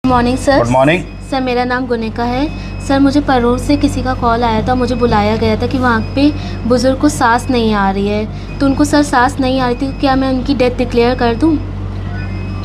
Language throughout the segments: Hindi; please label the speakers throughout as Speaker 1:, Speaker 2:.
Speaker 1: Morning sir.
Speaker 2: Good morning
Speaker 1: sir, मेरा नाम गुनिका है। सर, मुझे परोर से किसी का कॉल आया था, मुझे बुलाया गया था कि वहाँ पे बुज़ुर्ग को सांस नहीं आ रही है, तो उनको सर सांस नहीं आ रही थी, क्या मैं उनकी डेथ डिक्लेयर कर दूँ?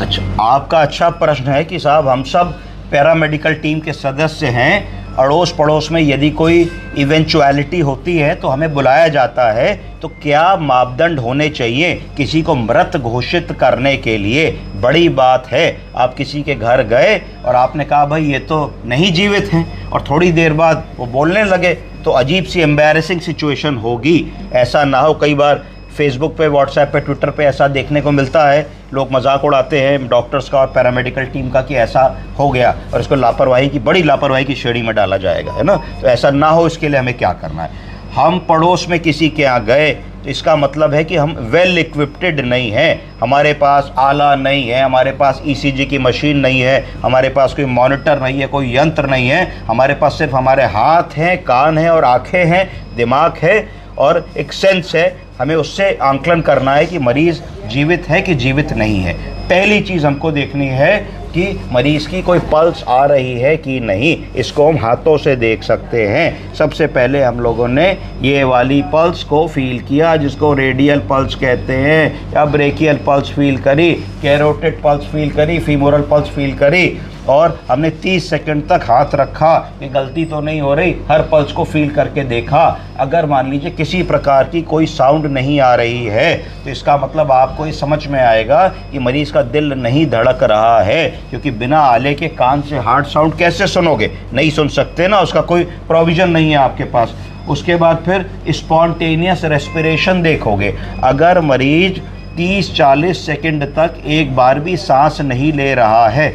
Speaker 2: अच्छा, आपका अच्छा प्रश्न है कि साहब हम सब पैरामेडिकल टीम के सदस्य हैं। अड़ोस पड़ोस में यदि कोई इवेंचुअलिटी होती है तो हमें बुलाया जाता है, तो क्या मापदंड होने चाहिए किसी को मृत घोषित करने के लिए? बड़ी बात है, आप किसी के घर गए और आपने कहा भाई ये तो नहीं जीवित हैं, और थोड़ी देर बाद वो बोलने लगे, तो अजीब सी एम्बैरेसिंग सिचुएशन होगी। ऐसा ना हो, कई बार फेसबुक पे, व्हाट्सएप पे, ट्विटर पे ऐसा देखने को मिलता है, लोग मजाक उड़ाते हैं डॉक्टर्स का और पैरामेडिकल टीम का कि ऐसा हो गया और इसको लापरवाही की, बड़ी लापरवाही की श्रेणी में डाला जाएगा, है ना। तो ऐसा ना हो, इसके लिए हमें क्या करना है? हम पड़ोस में किसी के यहाँ गए तो इसका मतलब है कि हम वेल इक्विप्ड नहीं हैं, हमारे पास आला नहीं है, हमारे पास ईसीजी की मशीन नहीं है, हमारे पास कोई मॉनिटर नहीं है, कोई यंत्र नहीं है, हमारे पास सिर्फ हमारे हाथ हैं, कान हैं और आँखें हैं, दिमाग है और एक सेंस है। हमें उससे आंकलन करना है कि मरीज़ जीवित है कि जीवित नहीं है। पहली चीज़ हमको देखनी है कि मरीज़ की कोई पल्स आ रही है कि नहीं। इसको हम हाथों से देख सकते हैं। सबसे पहले हम लोगों ने ये वाली पल्स को फील किया, जिसको रेडियल पल्स कहते हैं, या ब्रेकियल पल्स फील करी, कैरोटिड पल्स फील करी, फीमोरल पल्स फील करी, और हमने 30 सेकंड तक हाथ रखा कि गलती तो नहीं हो रही, हर पल्स को फील करके देखा। अगर मान लीजिए किसी प्रकार की कोई साउंड नहीं आ रही है तो इसका मतलब आपको ये समझ में आएगा कि मरीज़ का दिल नहीं धड़क रहा है, क्योंकि बिना आले के कान से हार्ट साउंड कैसे सुनोगे? नहीं सुन सकते ना, उसका कोई प्रोविज़न नहीं है आपके पास। उसके बाद फिर स्पॉन्टेनियस रेस्पिरेशन देखोगे। अगर मरीज 30-40 सेकंड तक एक बार भी सांस नहीं ले रहा है,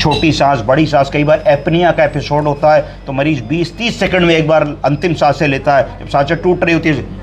Speaker 2: छोटी सांस, बड़ी सांस, कई बार एपनिया का एपिसोड होता है तो मरीज 20-30 सेकंड में एक बार अंतिम सांसें लेता है, जब सांसें टूट रही होती है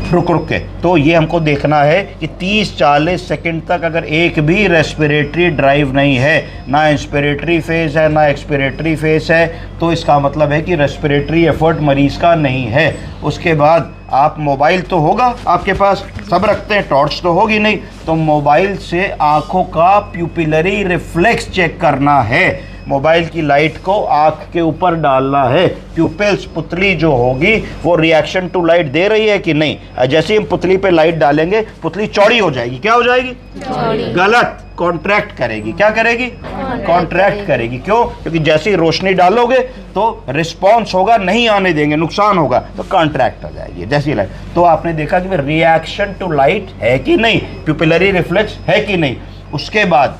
Speaker 2: रुक रुक के, तो ये हमको देखना है कि 30-40 सेकंड तक अगर एक भी रेस्पिरेटरी ड्राइव नहीं है, ना इंस्पिरेटरी फेज है ना एक्सपिरेटरी फेज है, तो इसका मतलब है कि रेस्पिरेटरी एफर्ट मरीज़ का नहीं है। उसके बाद आप मोबाइल तो होगा आपके पास, सब रखते हैं, टॉर्च तो होगी नहीं, तो मोबाइल से आँखों का प्यूपिलरी रिफ्लेक्स चेक करना है। मोबाइल की लाइट को आँख के ऊपर डालना है, प्यूपिल्स, पुतली जो होगी वो रिएक्शन टू लाइट दे रही है कि नहीं। जैसे हम पुतली पे लाइट डालेंगे, पुतली चौड़ी हो जाएगी। क्या हो जाएगी? गलत, कॉन्ट्रैक्ट करेगी। क्या करेगी? कॉन्ट्रैक्ट करेगी। क्यों? क्योंकि जैसे ही रोशनी डालोगे तो रिस्पॉन्स होगा, नहीं आने देंगे, नुकसान होगा, तो कॉन्ट्रैक्ट हो जाएगी जैसी लाइट। तो आपने देखा कि रिएक्शन टू लाइट है कि नहीं, प्यूपिलरी रिफ्लेक्स है कि नहीं। उसके बाद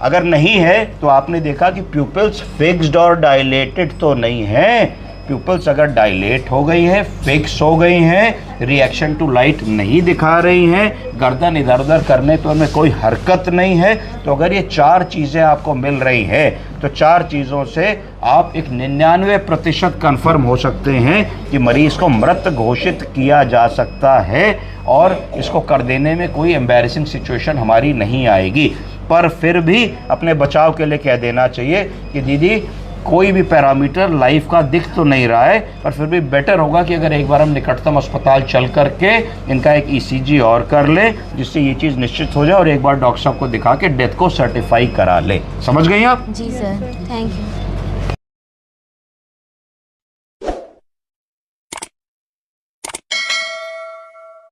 Speaker 2: अगर नहीं है तो आपने देखा कि प्यूपिल्स फिक्स्ड और डायलेटेड तो नहीं है। प्यूपिल्स अगर डायलेट हो गई है, फिक्स हो गई हैं, रिएक्शन टू लाइट नहीं दिखा रही हैं, गर्दन इधर उधर करने पर में कोई हरकत नहीं है, तो अगर ये 4 चीज़ें आपको मिल रही है तो 4 चीज़ों से आप एक 99% कन्फर्म हो सकते हैं कि मरीज़ को मृत घोषित किया जा सकता है और इसको कर देने में कोई एम्बैरेसिंग सिचुएशन हमारी नहीं आएगी। पर फिर भी अपने बचाव के लिए कह देना चाहिए कि दीदी कोई भी पैरामीटर लाइफ का दिख तो नहीं रहा है, पर फिर भी बेटर होगा कि अगर एक बार हम निकटतम अस्पताल चल करके इनका एक ईसीजी और कर ले, जिससे ये चीज़ निश्चित हो जाए और एक बार डॉक्टर साहब को दिखा के डेथ को सर्टिफाई करा ले। समझ गई आप?
Speaker 1: जी सर, थैंक यू।